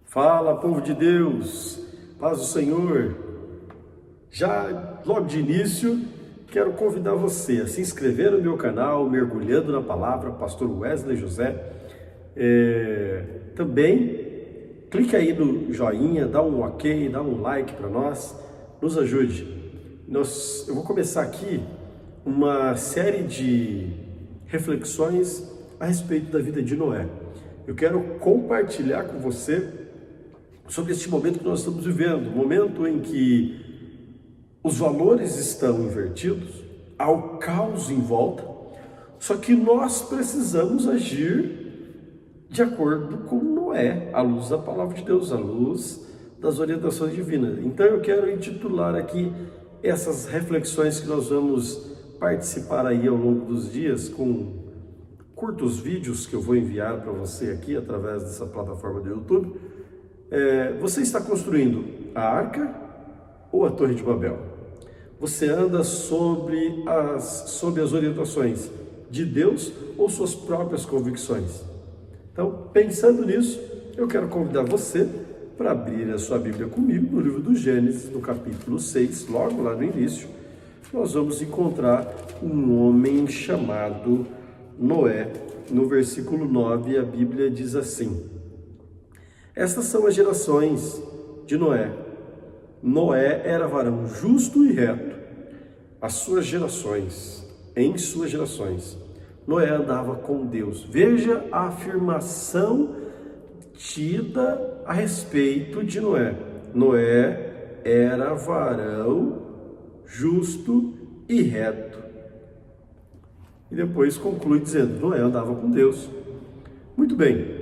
Fala, povo de Deus, paz do Senhor. Já logo de início, quero convidar você a se inscrever no meu canal, Mergulhando na Palavra, Pastor Wesley José. Também clique aí no joinha, dá um ok, dá um like para nós, nos ajude. Eu vou começar aqui uma série de reflexões a respeito da vida de Noé. Eu quero compartilhar com você sobre este momento que nós estamos vivendo, momento em que os valores estão invertidos, há o caos em volta, só que nós precisamos agir de acordo com Noé, à luz da palavra de Deus, à luz das orientações divinas. Então eu quero intitular aqui essas reflexões que nós vamos participar aí ao longo dos dias com curtos vídeos que eu vou enviar para você aqui através dessa plataforma do YouTube. Você está construindo a arca ou a Torre de Babel? Você anda sobre as orientações de Deus ou suas próprias convicções? Então, pensando nisso, eu quero convidar você para abrir a sua Bíblia comigo no livro do Gênesis, no capítulo 6, logo lá no início. Nós vamos encontrar um homem chamado Noé. No versículo 9, a Bíblia diz assim: estas são as gerações de Noé. Noé era varão justo e reto. Em suas gerações, Noé andava com Deus. Veja a afirmação tida a respeito de Noé. Noé era varão justo e reto. E depois conclui dizendo: Noé andava com Deus. Muito bem.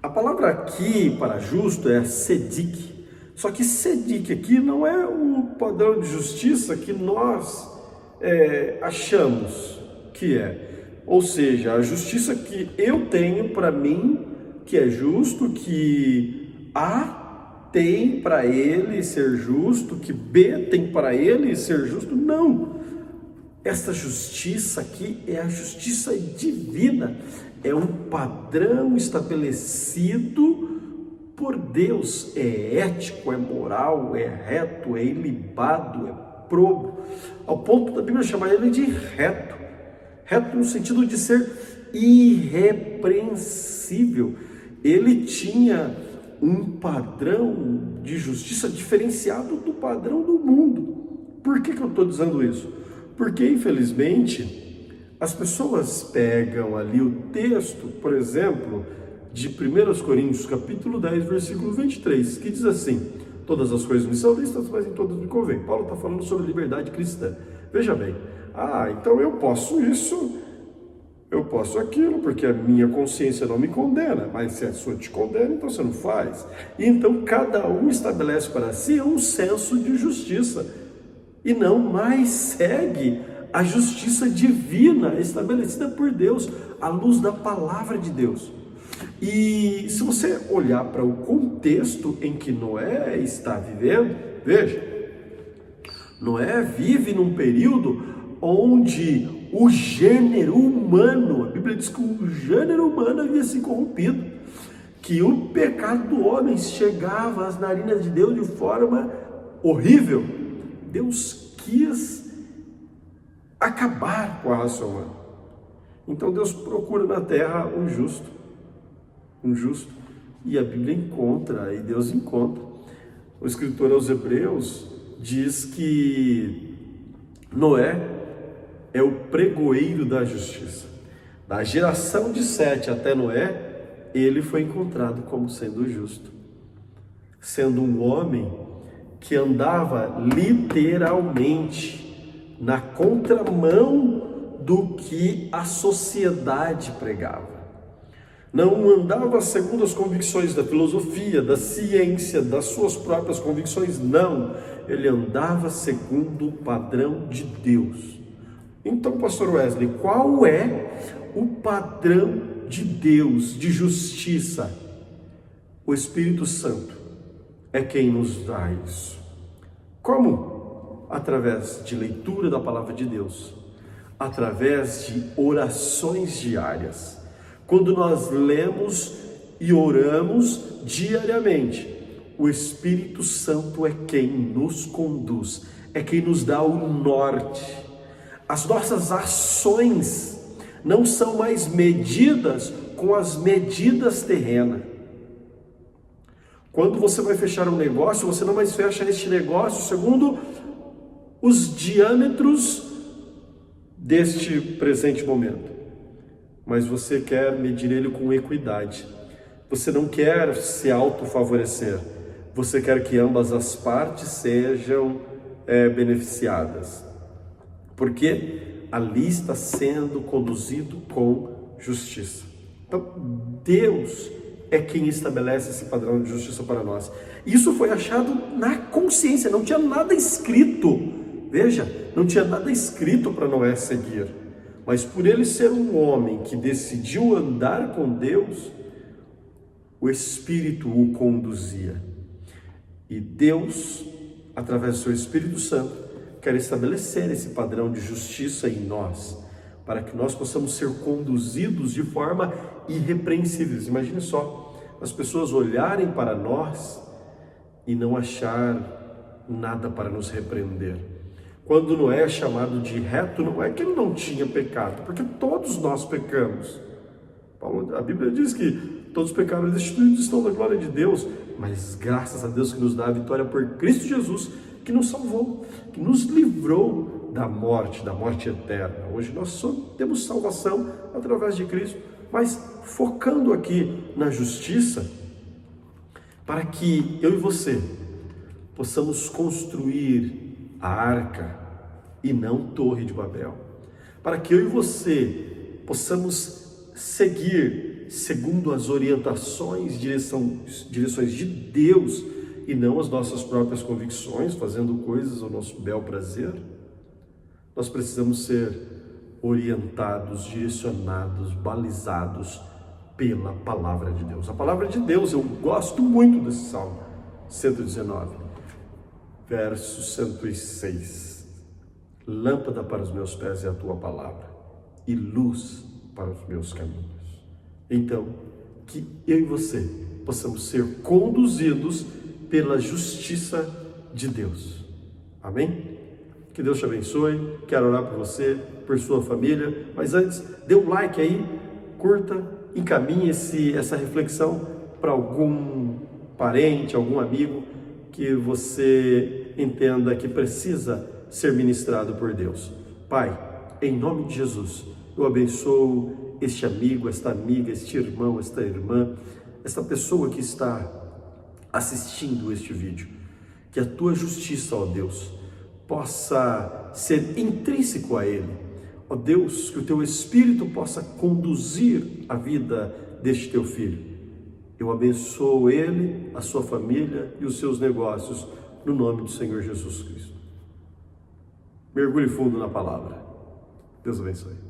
A palavra aqui para justo é sedik. Só que sedik aqui não é o padrão de justiça que nós achamos que é. Ou seja, a justiça que eu tenho para mim, que é justo, que A tem para ele ser justo, que B tem para ele ser justo. Não. Essa justiça aqui é a justiça divina. É um padrão estabelecido por Deus. É ético, é moral, é reto, é ilibado, é probo. Ao ponto da Bíblia chamar ele de reto. Reto no sentido de ser irrepreensível. Ele tinha um padrão de justiça diferenciado do padrão do mundo. Por que eu estou dizendo isso? Porque, infelizmente, as pessoas pegam ali o texto, por exemplo, de 1 Coríntios, capítulo 10, versículo 23, que diz assim: todas as coisas me são lícitas, mas em todas me convém. Paulo está falando sobre liberdade cristã. Veja bem, então eu posso isso, eu posso aquilo, porque a minha consciência não me condena, mas se a sua te condena, então você não faz. E então cada um estabelece para si um senso de justiça, e não mais segue a justiça divina estabelecida por Deus, à luz da palavra de Deus. E se você olhar para o contexto em que Noé está vivendo, veja, Noé vive num período onde o gênero humano, a Bíblia diz que o gênero humano havia se corrompido, que o pecado do homem chegava às narinas de Deus de forma horrível. Deus quis acabar com a raça humana. Então Deus procura na terra um justo, e a Bíblia encontra, e Deus encontra. O escritor aos Hebreus diz que Noé é o pregoeiro da justiça. Da geração de Sete até Noé, ele foi encontrado como sendo justo, sendo um homem que andava literalmente na contramão do que a sociedade pregava. Não andava segundo as convicções da filosofia, da ciência, das suas próprias convicções, não. Ele andava segundo o padrão de Deus. Então, pastor Wesley, qual é o padrão de Deus, de justiça? O Espírito Santo é quem nos dá isso. Como? Através de leitura da palavra de Deus, através de orações diárias. Quando nós lemos e oramos diariamente. O Espírito Santo é quem nos conduz, é quem nos dá o norte. As nossas ações não são mais medidas com as medidas terrenas. Quando você vai fechar um negócio, você não mais fecha este negócio segundo os diâmetros deste presente momento, mas você quer medir ele com equidade. Você não quer se autofavorecer, você quer que ambas as partes sejam beneficiadas, porque ali está sendo conduzido com justiça. Então, Deus é quem estabelece esse padrão de justiça para nós. Isso foi achado na consciência, não tinha nada escrito. Veja, não tinha nada escrito para Noé seguir. Mas por ele ser um homem que decidiu andar com Deus, o Espírito o conduzia. E Deus, através do seu Espírito Santo, quer estabelecer esse padrão de justiça em nós, para que nós possamos ser conduzidos de forma irrepreensível. Imagine só, as pessoas olharem para nós e não achar nada para nos repreender. Quando Noé é chamado de reto, não é que ele não tinha pecado, porque todos nós pecamos. A Bíblia diz que todos pecaram e destituídos estão da glória de Deus, mas graças a Deus que nos dá a vitória por Cristo Jesus, que nos salvou, que nos livrou da morte eterna. Hoje nós só temos salvação através de Cristo, mas focando aqui na justiça, para que eu e você possamos construir a arca e não Torre de Babel, para que eu e você possamos seguir segundo as orientações, direções de Deus e não as nossas próprias convicções, fazendo coisas ao nosso bel prazer. Nós precisamos ser orientados, direcionados, balizados pela palavra de Deus. A palavra de Deus, eu gosto muito desse Salmo 119, verso 106. Lâmpada para os meus pés é a tua palavra e luz para os meus caminhos. Então, que eu e você possamos ser conduzidos pela justiça de Deus. Amém? Que Deus te abençoe. Quero orar por você, por sua família. Mas antes, dê um like aí, curta, encaminhe essa reflexão para algum parente, algum amigo que você entenda que precisa ser ministrado por Deus. Pai, em nome de Jesus, eu abençoo este amigo, esta amiga, este irmão, esta irmã, esta pessoa que está assistindo este vídeo. Que a tua justiça, ó Deus, possa ser intrínseco a ele. Ó Deus, que o teu Espírito possa conduzir a vida deste teu filho. Eu abençoo ele, a sua família e os seus negócios, no nome do Senhor Jesus Cristo. Mergulhe fundo na palavra. Deus abençoe.